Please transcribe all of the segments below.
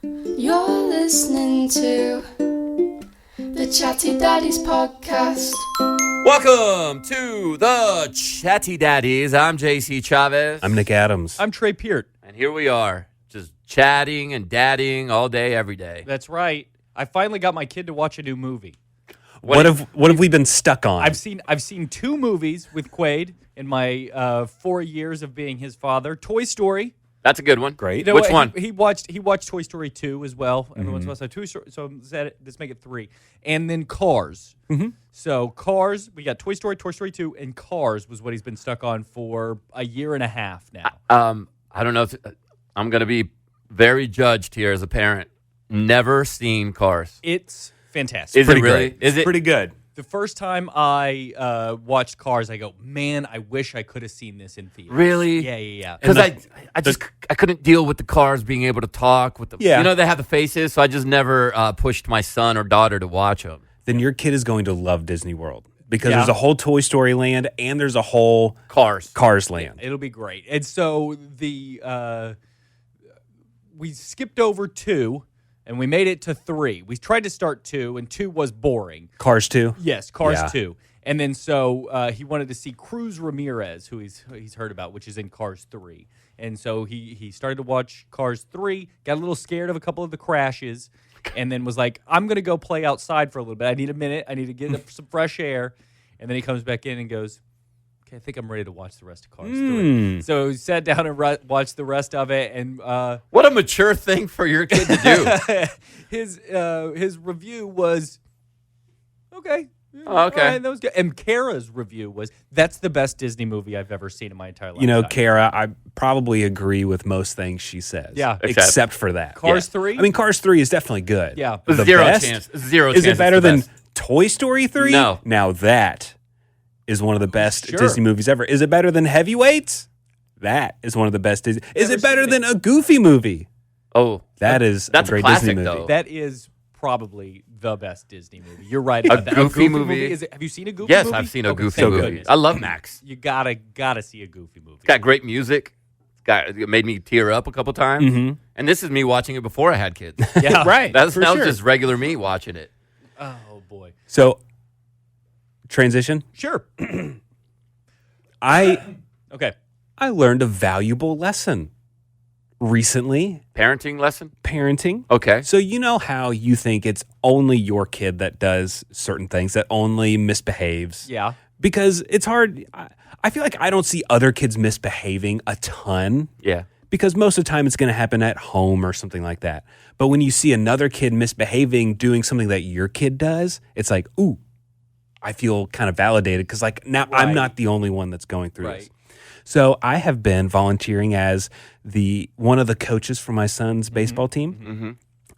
You're listening to the Chatty Daddies podcast. Welcome to the Chatty Daddies. I'm JC Chavez. I'm Nick Adams. I'm Trey Peart. And here we are, just chatting and dadding all day, every day. That's right. I finally got my kid to watch a new movie. What have we been stuck on? I've seen two movies with Quaid in my 4 years of being his father. Toy Story. That's a good one. Great. You know Which what? one? He watched Toy Story 2 as well. Everyone's so two. So let's make it 3, and then Cars. Mm-hmm. So Cars, we got Toy Story 2, and Cars was what he's been stuck on for a year and a half now. I don't know if I'm going to be very judged here as a parent. Never seen Cars. It's fantastic. Is it really? Great. Is it pretty good? The first time I watched Cars, I go, man, I wish I could have seen this in theaters. Really? Yeah. Because I couldn't deal with the cars being able to talk with the. Yeah. You know, they have the faces, so I just never pushed my son or daughter to watch them. Then your kid is going to love Disney World because Yeah. there's a whole Toy Story land and there's a whole Cars. Cars land. It'll be great. And so we skipped over 2, and we made it to 3. We tried to start 2, and 2 was boring. Cars 2? Yes, Cars Yeah. 2. And then so he wanted to see Cruz Ramirez, who he's heard about, which is in Cars 3. And so he started to watch Cars 3, got a little scared of a couple of the crashes, and then was like, I'm going to go play outside for a little bit. I need a minute. I need to get some fresh air. And then he comes back in and goes, okay, I think I'm ready to watch the rest of Cars 3. So he sat down and watched the rest of it. And What a mature thing for your kid to do. his review was, okay. Oh, okay. All right, that was good. And Kara's review was, that's the best Disney movie I've ever seen in my entire life. You know, Kara, I probably agree with most things she says. Yeah. Except for that. Cars 3? I mean, Cars 3 is definitely good. Yeah. The Zero best? chance. Zero Is chance it better it's the than best. Toy Story 3? No. Now that is one of the best Sure. Disney movies ever. Is it better than Heavyweights? That is one of the best Disney. Is Never it better seen than a Goofy movie? Oh, That is that's a great classic, Disney movie. though. That is probably the best Disney movie. You're right about that. Goofy movie? Have you seen a Goofy yes, movie? I've seen a Okay, Goofy thank movie. goodness. I love Max. You gotta see a Goofy movie. It's got great music. It made me tear up a couple times. And this is me watching it before I had kids. Yeah. Right. That for was sure. just regular me watching it. Oh boy. So, transition. Sure. I Okay. learned a valuable lesson recently, Parenting lesson? parenting. Okay. So you know how you think it's only your kid that does certain things, that only misbehaves. Yeah. Because it's hard. I feel like I don't see other kids misbehaving a ton. Yeah. Because most of the time it's going to happen at home or something like that. But when you see another kid misbehaving, doing something that your kid does, it's like, ooh, I feel kind of validated because like now I'm Right. not the only one that's going through Right. this. So I have been volunteering as one of the coaches for my son's baseball team. Mm-hmm.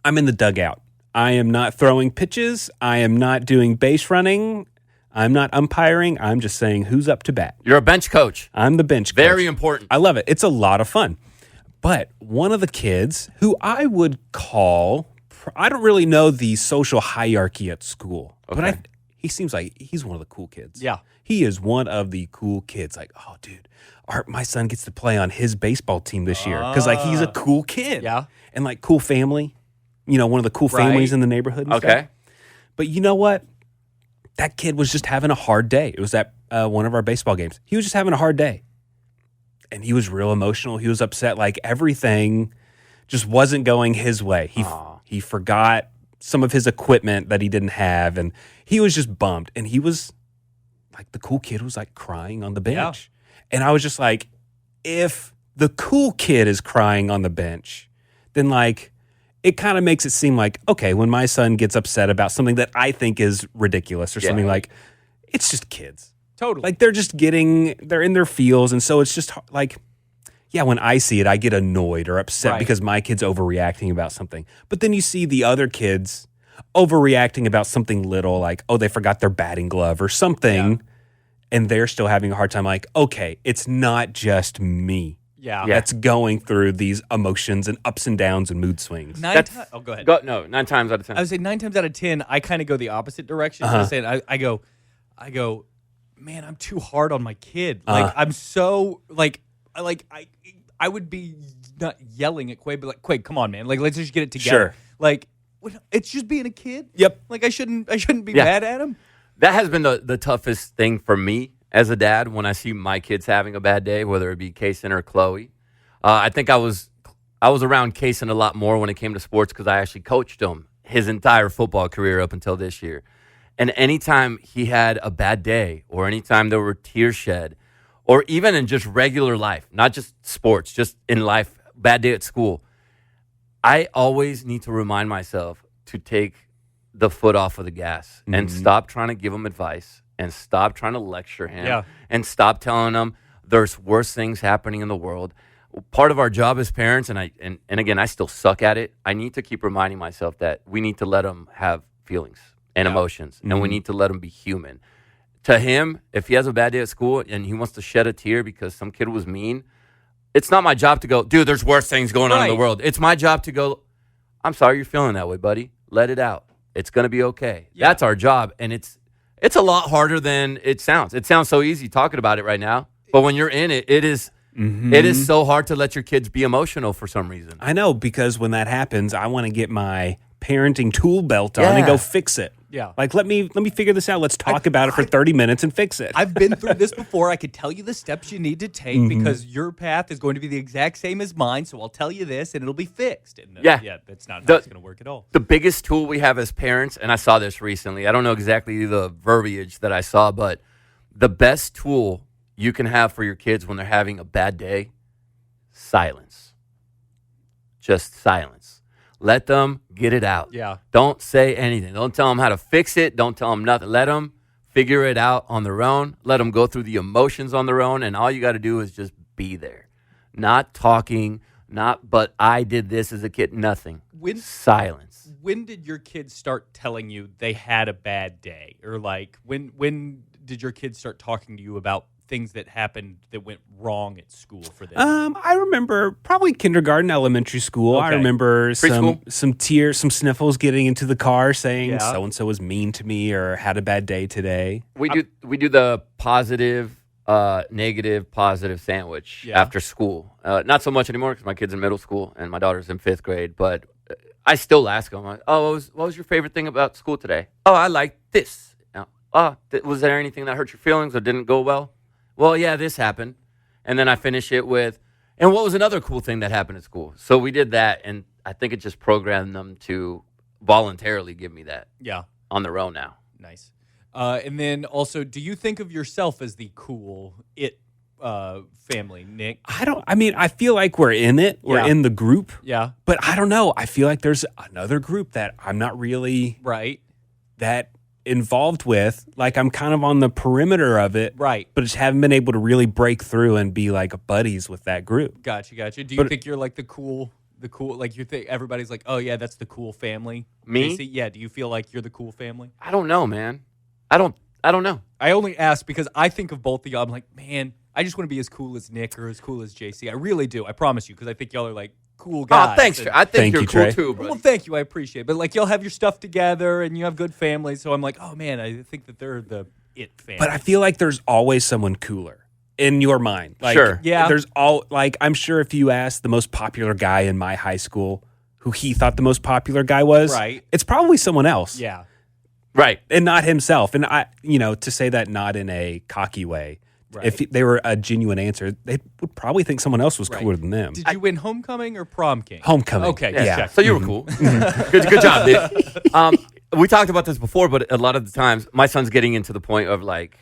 I'm in the dugout. I am not throwing pitches. I am not doing base running. I'm not umpiring. I'm just saying who's up to bat. You're a bench coach. I'm the bench coach. Very important. I love it. It's a lot of fun. But one of the kids who I would call, I don't really know the social hierarchy at school, but he seems like he's one of the cool kids. Yeah. He is one of the cool kids. Like, oh, dude, my son gets to play on his baseball team this year because like he's a cool kid. Yeah. And like cool family, you know, one of the cool families Right. in the neighborhood and stuff. Okay. But you know what? That kid was just having a hard day. It was at one of our baseball games. He was just having a hard day. And he was real emotional. He was upset. Like everything just wasn't going his way. He forgot some of his equipment that he didn't have. And he was just bummed. And he was like, the cool kid was like crying on the bench. And I was just like, if the cool kid is crying on the bench, then like, it kind of makes it seem like, okay, when my son gets upset about something that I think is ridiculous or something like, it's just kids. Totally. Like they're in their feels. And so it's just like, yeah, when I see it, I get annoyed or upset Right. because my kid's overreacting about something. But then you see the other kids overreacting about something little, like, oh, they forgot their batting glove or something. And they're still having a hard time. Like, okay, it's not just me. yeah. That's going through these emotions and ups and downs and mood swings. Go ahead. No, 9 times out of 10. I would say 9 times out of 10, I kind of go the opposite direction. So I'm saying, I go, man, I'm too hard on my kid. Like I'm so like I would be not yelling at Quade, but like, Quade, come on, man. Like, let's just get it together. Sure. Like, it's just being a kid. Yep. Like, I shouldn't be Yeah. mad at him. That has been the toughest thing for me as a dad when I see my kids having a bad day, whether it be Kaysen or Chloe. I think I was around Kaysen a lot more when it came to sports because I actually coached him his entire football career up until this year. And anytime he had a bad day or anytime there were tears shed or even in just regular life, not just sports, just in life, bad day at school, I always need to remind myself to take the foot off of the gas and stop trying to give him advice and stop trying to lecture him and stop telling him there's worse things happening in the world. Part of our job as parents, and again, I still suck at it, I need to keep reminding myself that we need to let him have feelings and emotions, and we need to let him be human. To him, if he has a bad day at school and he wants to shed a tear because some kid was mean, it's not my job to go, dude, there's worse things going on in the world. It's my job to go, I'm sorry you're feeling that way, buddy. Let it out. It's going to be okay. Yeah. That's our job, and it's a lot harder than it sounds. It sounds so easy talking about it right now, but when you're in it, it is so hard to let your kids be emotional for some reason. I know, because when that happens, I want to get my parenting tool belt on and go fix it. Yeah. Like, let me figure this out. Let's talk about it for 30 minutes and fix it. I've been through this before. I could tell you the steps you need to take because your path is going to be the exact same as mine. So I'll tell you this, and it'll be fixed. And that's not how it's going to work at all. The biggest tool we have as parents, and I saw this recently, I don't know exactly the verbiage that I saw, but the best tool you can have for your kids when they're having a bad day, silence. Just silence. Let them get it out. Yeah. Don't say anything. Don't tell them how to fix it. Don't tell them nothing. Let them figure it out on their own. Let them go through the emotions on their own, and all you got to do is just be there. Not talking, but I did this as a kid. Nothing. Silence. When did your kids start telling you they had a bad day? Or like, when did your kids start talking to you about things that happened that went wrong at school for them? I remember probably kindergarten, elementary school. Okay. I remember Preschool? some tears, some sniffles getting into the car saying Yeah. so-and-so was mean to me or had a bad day today. We do the positive, negative, positive sandwich Yeah. after school. Not so much anymore because my kid's in middle school and my daughter's in 5th grade. But I still ask them, what was your favorite thing about school today? Oh, I liked this. Was there anything that hurt your feelings or didn't go well? Well, yeah, this happened. And then I finish it with, and what was another cool thing that happened at school? So we did that, and I think it just programmed them to voluntarily give me that Yeah. on their own now. Nice. And then also, do you think of yourself as the cool family, Nick? I feel like we're in it. We're Yeah. in the group. Yeah. But I don't know. I feel like there's another group that I'm not really Right. that involved with. Like, I'm kind of on the perimeter of it. Right. But just haven't been able to really break through and be like buddies with that group. Gotcha. Do you think you're like the cool, like you think everybody's like, oh yeah, that's the cool family? Me? JC? Yeah. Do you feel like you're the cool family? I don't know, man. I don't know. I only ask because I think of both of y'all. I'm like, man, I just want to be as cool as Nick or as cool as JC. I really do. I promise you, because I think y'all are like cool guys. Oh, thanks. And- I think Thank you're you, cool Trey. too, bro. Well, thank you. I appreciate it. But like, y'all have your stuff together and you have good families. So I'm like, oh man, I think that they're the it family. But I feel like there's always someone cooler in your mind. Like, Sure. Yeah. There's I'm sure if you asked the most popular guy in my high school who he thought the most popular guy was, Right. it's probably someone else. yeah. Right. And not himself. And to say that not in a cocky way. Right. If they were a genuine answer, they would probably think someone else was Right. cooler than them. Did you win homecoming or prom king? Homecoming. Okay. Yeah. check. So you were cool. Good job, Nick. We talked about this before, but a lot of the times my son's getting into the point of like,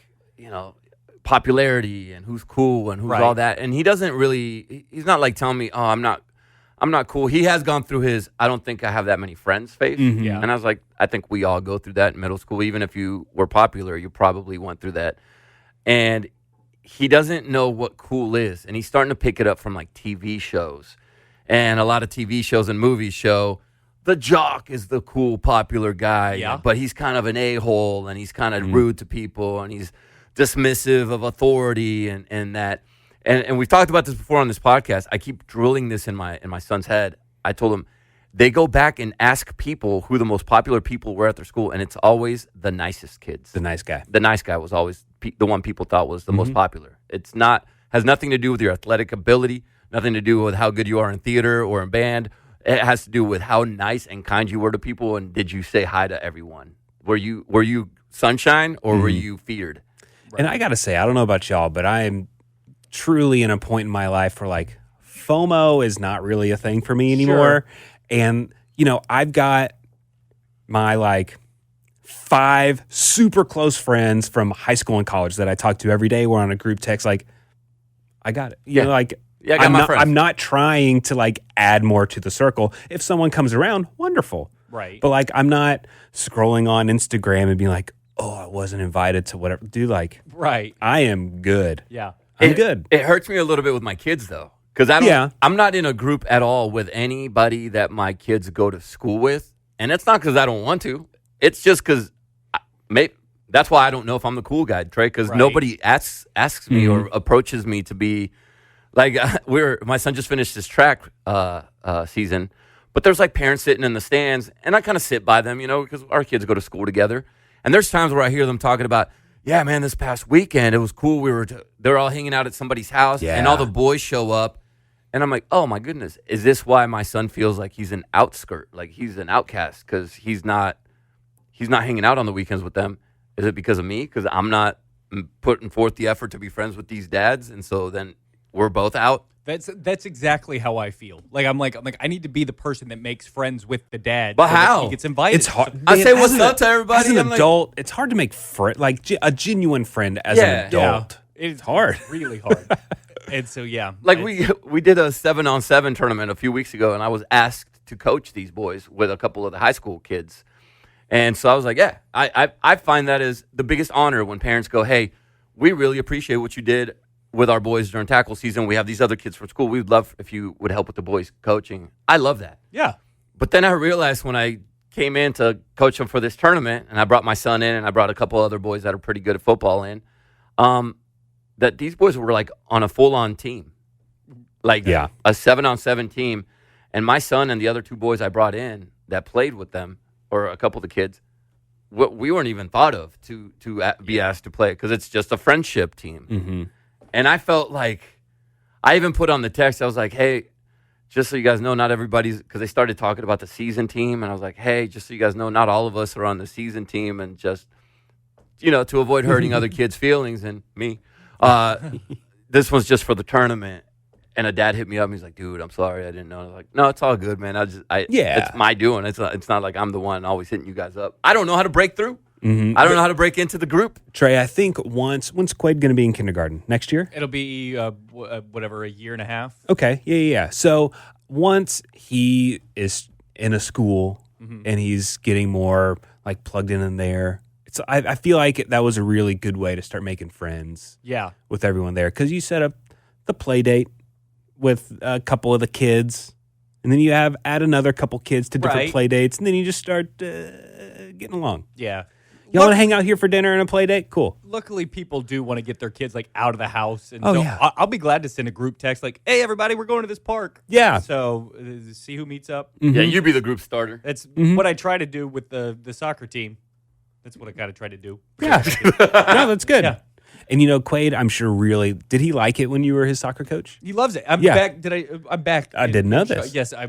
popularity and who's cool and who's Right. all that. And he doesn't really, he's not like telling me, oh, I'm not cool. He has gone through his, I don't think I have that many friends phase. Yeah. And I was like, I think we all go through that in middle school. Even if you were popular, you probably went through that. And he doesn't know what cool is. And he's starting to pick it up from like TV shows. And a lot of TV shows and movies show the jock is the cool, popular guy. Yeah. But he's kind of an a-hole and he's kind of rude to people and he's dismissive of authority and that. And we've talked about this before on this podcast. I keep drilling this in my son's head. I told him, they go back and ask people who the most popular people were at their school, and it's always the nicest kids. The nice guy. The nice guy was always the one people thought was the most popular. It's not, has nothing to do with your athletic ability, nothing to do with how good you are in theater or in band. It has to do with how nice and kind you were to people, and did you say hi to everyone? Were you sunshine or were you feared? And I got to say, I don't know about y'all, but I am truly in a point in my life where like FOMO is not really a thing for me anymore. And, I've got my like 5 super close friends from high school and college that I talk to every day. We're on a group text. Like, I got it. Yeah. I got I'm my not, friends. I'm not trying to like add more to the circle. If someone comes around, wonderful. Right. But like, I'm not scrolling on Instagram and being like, oh, I wasn't invited to whatever. Dude, like, Right. I am good. Yeah. I'm good. It hurts me a little bit with my kids though, because I'm not in a group at all with anybody that my kids go to school with, and it's not because I don't want to. It's just because that's why I don't know if I'm the cool guy, Trey. Because Right. nobody asks me or approaches me to be like my son just finished his track season, but there's like parents sitting in the stands, and I kind of sit by them, because our kids go to school together. And there's times where I hear them talking about, yeah, man, this past weekend it was cool. They're all hanging out at somebody's house, and all the boys show up, and I'm like, oh my goodness, is this why my son feels like he's an outskirt, like he's an outcast because he's not hanging out on the weekends with them? Is it because of me? Because I'm not putting forth the effort to be friends with these dads, and so then we're both out. That's exactly how I feel. I'm like I need to be the person that makes friends with the dad. But so that how? he gets invited? It's hard. I say Man, what's as up to everybody. As an I'm like- adult, it's hard to make a genuine friend as an adult. It's hard. really hard. And so Like we did a 7-on-7 tournament a few weeks ago, and I was asked to coach these boys with a couple of the high school kids. And so I was like, yeah, I find that is the biggest honor when parents go, hey, we really appreciate what you did with our boys during tackle season. We have these other kids for school. We'd love if you would help with the boys coaching. I love that. Yeah. But then I realized when I came in to coach them for this tournament, and I brought my son in, and I brought a couple other boys that are pretty good at football in, that these boys were like on a full-on team, like a 7-on-7 team. And my son and the other 2 boys I brought in that played with them, or a couple of the kids, we weren't even thought of to be asked to play because it's just a friendship team. Mm-hmm. And I felt like I even put on the text, I was like, hey, just so you guys know, not everybody's, because they started talking about the season team. And I was like, hey, just so you guys know, not all of us are on the season team. And just, to avoid hurting other kids' feelings and me, this was just for the tournament. And a dad hit me up and he's like, dude, I'm sorry, I didn't know. I was like, no, it's all good, man. It's my doing. It's not like I'm the one always hitting you guys up. I don't know how to break through. Mm-hmm. I don't know how to break into the group. Trey, I think when's Quaid going to be in kindergarten? Next year? It'll be whatever, a year and a half. Okay. Yeah. So once he is in a school and he's getting more like plugged in there, I feel like that was a really good way to start making friends. Yeah. With everyone there, because you set up the play date with a couple of the kids, and then you add another couple kids to different Right. play dates, and then you just start getting along. Yeah. Y'all want to hang out here for dinner and a play date? Cool. Luckily, people do want to get their kids like out of the house, and Oh, so yeah. I'll be glad to send a group text like, "Hey, everybody, we're going to this park." Yeah. So see who meets up. Yeah, you be the group starter. That's what I try to do with the soccer team. That's what I got to try to do. Yeah. No, that's good. Yeah. And Quaid, I'm sure really did he like it when you were his soccer coach? He loves it. I'm Yeah. back. I'm back. I didn't know this. Yes, a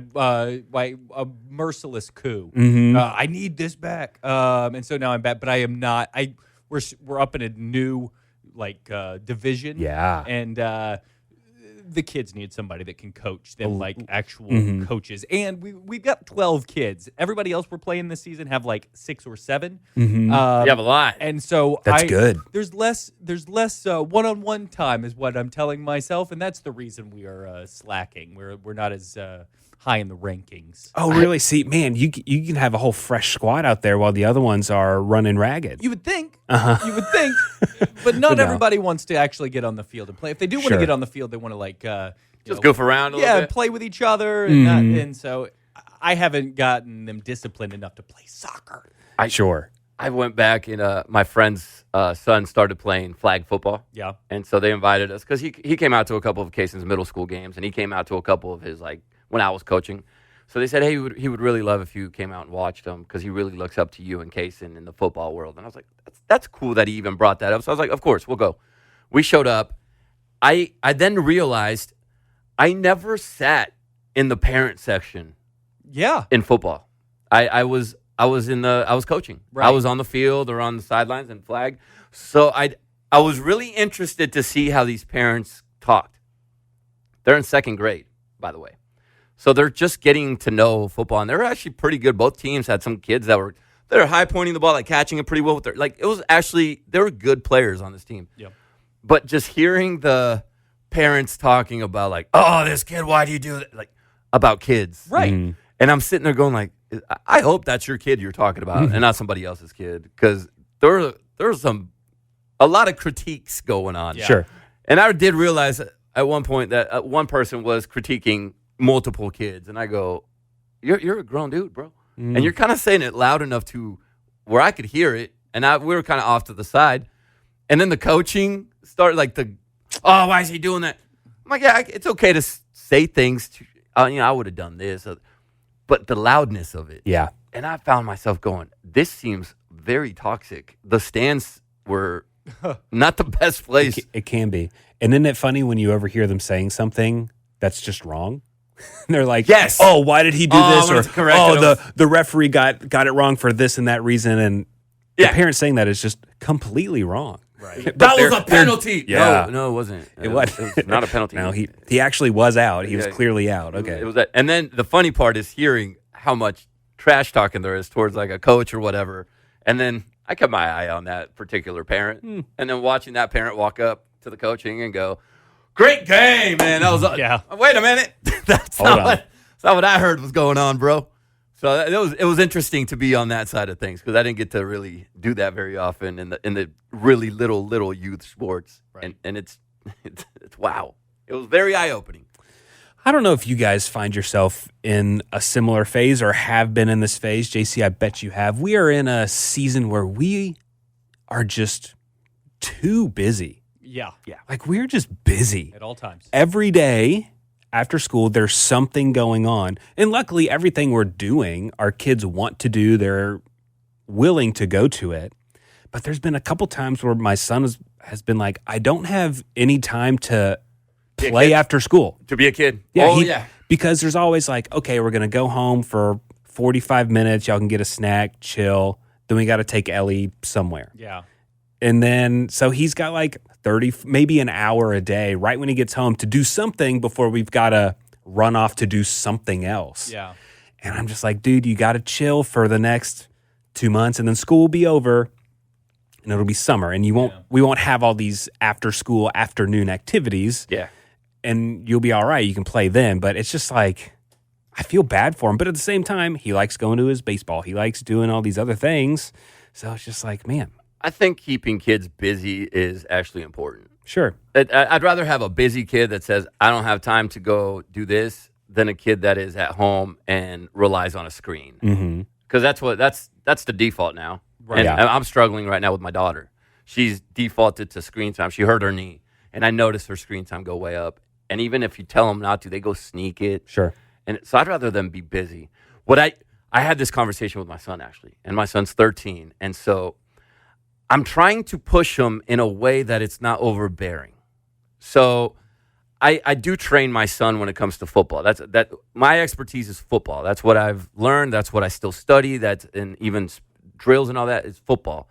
merciless coup. Mhm. I need this back. And so now I'm back, but I am not. We're up in a new division. Yeah. and the kids need somebody that can coach them like actual coaches. And we've got 12 kids. Everybody else we're playing this season have like 6 or 7. You have a lot. And so That's good. There's less one-on-one time is what I'm telling myself, and that's the reason we are slacking. We're not as high in the rankings. Oh, really? See, man, you can have a whole fresh squad out there while the other ones are running ragged. You would think, but not But no. everybody wants to actually get on the field and play. If they do want to Sure. get on the field, they want to Just goof around a little bit. play with each other, and and so I haven't gotten them disciplined enough to play soccer. Sure. I went back and my friend's son started playing flag football. Yeah. And so they invited us because he came out to a couple of Cason's middle school games, and he came out to a couple of his, when I was coaching. So they said, hey, he would really love if you came out and watched him because he really looks up to you and Cason in the football world. And I was like, that's cool that he even brought that up. So I was like, of course, we'll go. We showed up. I then realized I never sat in the parent section Yeah. in football. I was coaching. Right. I was on the field or on the sidelines and flag. So I was really interested to see how these parents talked. They're in second grade, by the way. So they're just getting to know football, and they're actually pretty good. Both teams had some kids that were high pointing the ball, like catching it pretty well with their they were good players on this team. Yep. But just hearing the parents talking about like, oh, this kid, why do you do that? Like about kids. Right. And I'm sitting there going like, I hope that's your kid you're talking about and not somebody else's kid, because there's a lot of critiques going on. Yeah. Sure. And I did realize at one point that one person was critiquing multiple kids, and I go, "You're a grown dude, bro, and you're kind of saying it loud enough to where I could hear it." And we were kind of off to the side, and then the coaching started like why is he doing that? I'm like, yeah, it's okay to say things. I would have done this, but the loudness of it, Yeah. And I found myself going, this seems very toxic. The stands were not the best place. It can be. And isn't it funny when you overhear them saying something that's just wrong? They're like, Yes. oh, why did he do Oh, this? I'm Or, gonna correct oh, it. the referee got it wrong for this and that reason. And Yeah. the parent saying that is just completely wrong. Right. But That was they're- a penalty. Yeah. No, it wasn't. It was. It was not a penalty. No, he actually was out. He was Yeah. clearly out. Okay. It was that. And then the funny part is hearing how much trash talking there is towards like a coach or whatever. And then I kept my eye on that particular parent. And then watching that parent walk up to the coaching and go, great game, man. I was like, Yeah. wait a minute. That's Hold not on. that's not what I heard was going on, bro. So it was interesting to be on that side of things, because I didn't get to really do that very often in the really little youth sports. Right. And it's wow. It was very eye-opening. I don't know if you guys find yourself in a similar phase or have been in this phase. JC, I bet you have. We are in a season where we are just too busy. Yeah. Like, we're just busy. At all times. Every day after school, there's something going on. And luckily, everything we're doing, our kids want to do. They're willing to go to it. But there's been a couple times where my son has been like, I don't have any time to Be a play kid. after school. To be a kid. Yeah, Yeah. because there's always like, okay, we're going to go home for 45 minutes. Y'all can get a snack, chill. Then we got to take Ellie somewhere. Yeah. And then, so he's got like 30, maybe an hour a day right when he gets home to do something before we've got to run off to do something else. Yeah. And I'm just like, dude, you got to chill for the next 2 months and then school will be over and it'll be summer and we won't have all these after school afternoon activities. Yeah. And you'll be all right. You can play then. But it's just like, I feel bad for him. But at the same time, he likes going to his baseball. He likes doing all these other things. So it's just like, man, I think keeping kids busy is actually important. sure. I'd rather have a busy kid that says, I don't have time to go do this, than a kid that is at home and relies on a screen. Mm-hmm. Because that's the default now. Right. And Yeah. I'm struggling right now with my daughter. She's defaulted to screen time. She hurt her knee, and I noticed her screen time go way up. And even if you tell them not to, they go sneak it. Sure. And so I'd rather them be busy. What I had this conversation with my son, actually, and my son's 13. And so I'm trying to push him in a way that it's not overbearing. So I do train my son when it comes to football. That my expertise is football. That's what I've learned. That's what I still study. And even drills and all that is football.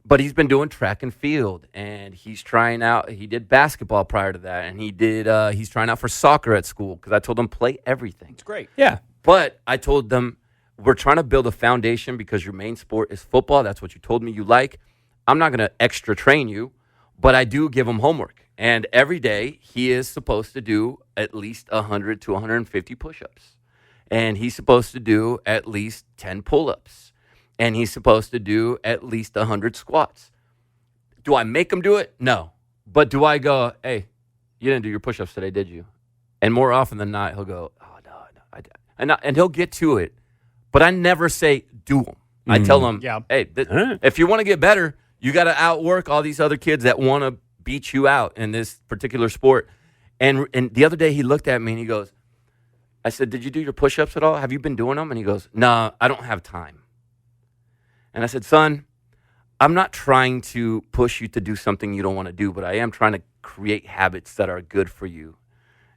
But he's been doing track and field, and he's trying out. He did basketball prior to that, and he's trying out for soccer at school, because I told him play everything. It's great. Yeah. But I told them, we're trying to build a foundation because your main sport is football. That's what you told me you like. I'm not going to extra train you, but I do give him homework. And every day he is supposed to do at least 100 to 150 push-ups. And he's supposed to do at least 10 pull-ups. And he's supposed to do at least 100 squats. Do I make him do it? No. But do I go, hey, you didn't do your push-ups today, did you? And more often than not, he'll go, oh, no, I did. And he'll get to it. But I never say, do them. I tell him, Yeah. hey, Alright. if you want to get better, you got to outwork all these other kids that want to beat you out in this particular sport. And the other day he looked at me and he goes, I said, did you do your push-ups at all? Have you been doing them? And he goes, no, I don't have time. And I said, son, I'm not trying to push you to do something you don't want to do, but I am trying to create habits that are good for you.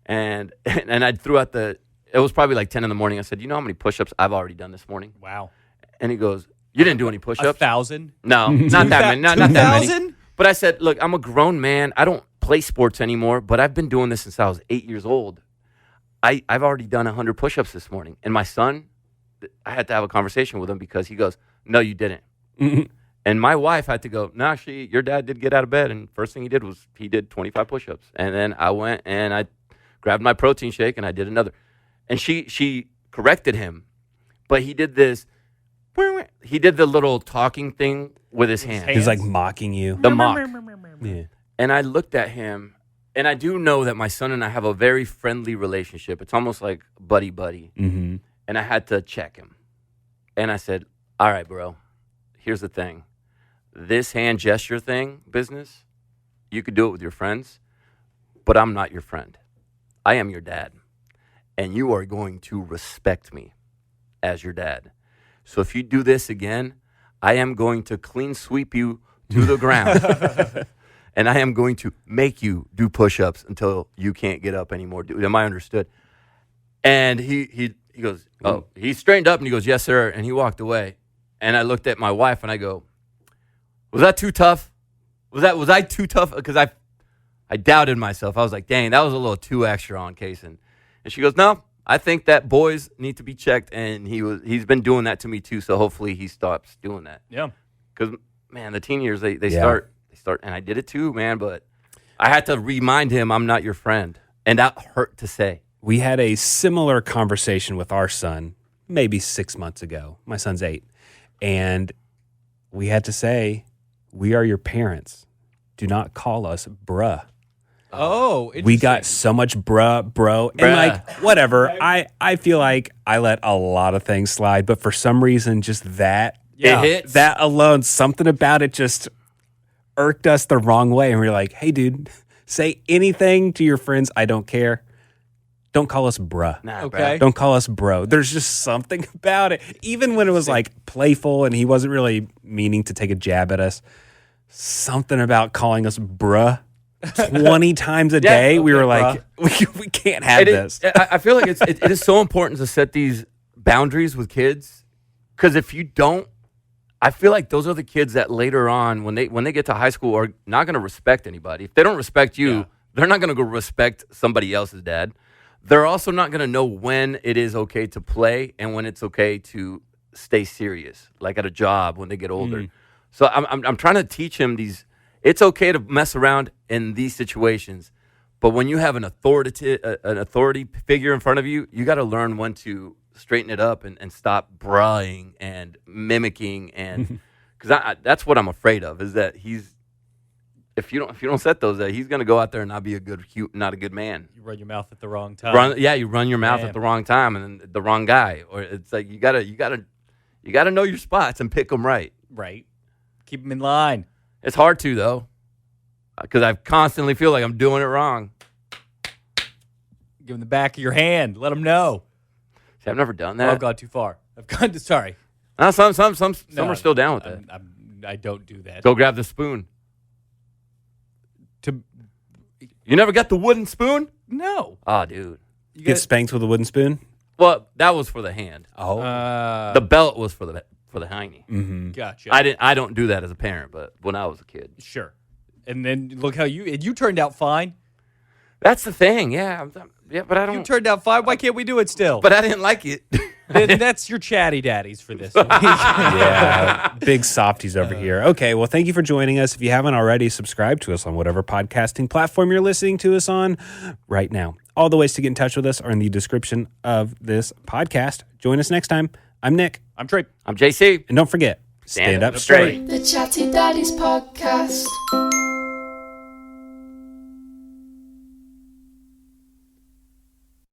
And I threw out it was probably like 10 in the morning. I said, you know how many push-ups I've already done this morning? Wow. And he goes, you didn't do any push-ups? 1,000? No, not that many. Not that many. 2,000? But I said, look, I'm a grown man. I don't play sports anymore, but I've been doing this since I was 8 years old. I've already done 100 push-ups this morning. And my son, I had to have a conversation with him because he goes, no, you didn't. And my wife had to go, no, actually, your dad did get out of bed. And first thing he did was he did 25 push-ups. And then I went and I grabbed my protein shake and I did another. And she corrected him. But he did this. He did the little talking thing with his hand. He was like mocking you. The mock. Yeah. And I looked at him, and I do know that my son and I have a very friendly relationship. It's almost like buddy-buddy. Mm-hmm. And I had to check him. And I said, all right, bro, here's the thing. This hand gesture thing, business, you could do it with your friends, but I'm not your friend. I am your dad. And you are going to respect me as your dad. So if you do this again, I am going to clean sweep you to the ground. And I am going to make you do push-ups until you can't get up anymore. Am I understood? And he goes, oh, he straightened up and he goes, yes, sir. And he walked away. And I looked at my wife and I go, was that too tough? Was I too tough? Because I doubted myself. I was like, dang, that was a little too extra on Kaysen. And she goes, no, I think that boys need to be checked. And he's been doing that to me too. So hopefully he stops doing that. Yeah. Because, man, the teen years, they start, and I did it too, man. But I had to remind him I'm not your friend. And that hurt to say. We had a similar conversation with our son maybe 6 months ago. My son's 8. And we had to say, we are your parents. Do not call us bruh. Oh, We got so much bro. And like, whatever. I feel like I let a lot of things slide, but for some reason, just that, It hits. that alone, something about it just irked us the wrong way. And we were like, hey, dude, say anything to your friends. I don't care. Don't call us bruh. Nah, Okay. Don't call us bro. There's just something about it. Even when it was like playful and he wasn't really meaning to take a jab at us, something about calling us bruh 20 times a day. We were like, we can't have this. I feel like it is so important to set these boundaries with kids, because if you don't, I feel like those are the kids that later on, when they get to high school, are not going to respect anybody. If they don't respect you, they're not going to go respect somebody else's dad. They're also not going to know when it is okay to play and when it's okay to stay serious, like at a job when they get older. So I'm trying to teach him these. It's okay to mess around in these situations, but when you have an authority figure in front of you, you got to learn when to straighten it up and stop braying and mimicking, and because that's what I'm afraid of, is that if you don't set those, he's going to go out there and not be not a good man. You run your mouth at the wrong time. You run your mouth at the wrong time and then the wrong guy, or it's like you gotta know your spots and pick them right. Right. Keep them in line. It's hard to, though, because I constantly feel like I'm doing it wrong. Give them the back of your hand. Let them know. See, I've never done Oh, that. I've gone too far. I've gone to, sorry. Some No, are still down with it. I don't do that. Go grab the spoon. You never got the wooden spoon? No. Oh, dude. You Get spanked with a wooden spoon? Well, that was for the hand. Oh. The belt was for the hiney. Mm-hmm. Gotcha. I don't do that as a parent, but when I was a kid. Sure. And then look how you turned out fine. That's the thing, yeah. But I You don't. turned out fine. Why can't we do it still? But I didn't like it. Then that's your chatty daddies for this week. Yeah, big softies over here. Okay, well, thank you for joining us. If you haven't already, subscribe to us on whatever podcasting platform you're listening to us on right now. All the ways to get in touch with us are in the description of this podcast. Join us next time. I'm Nick. I'm Trey. I'm JC. And don't forget, stand up straight. The Chatty Daddies Podcast.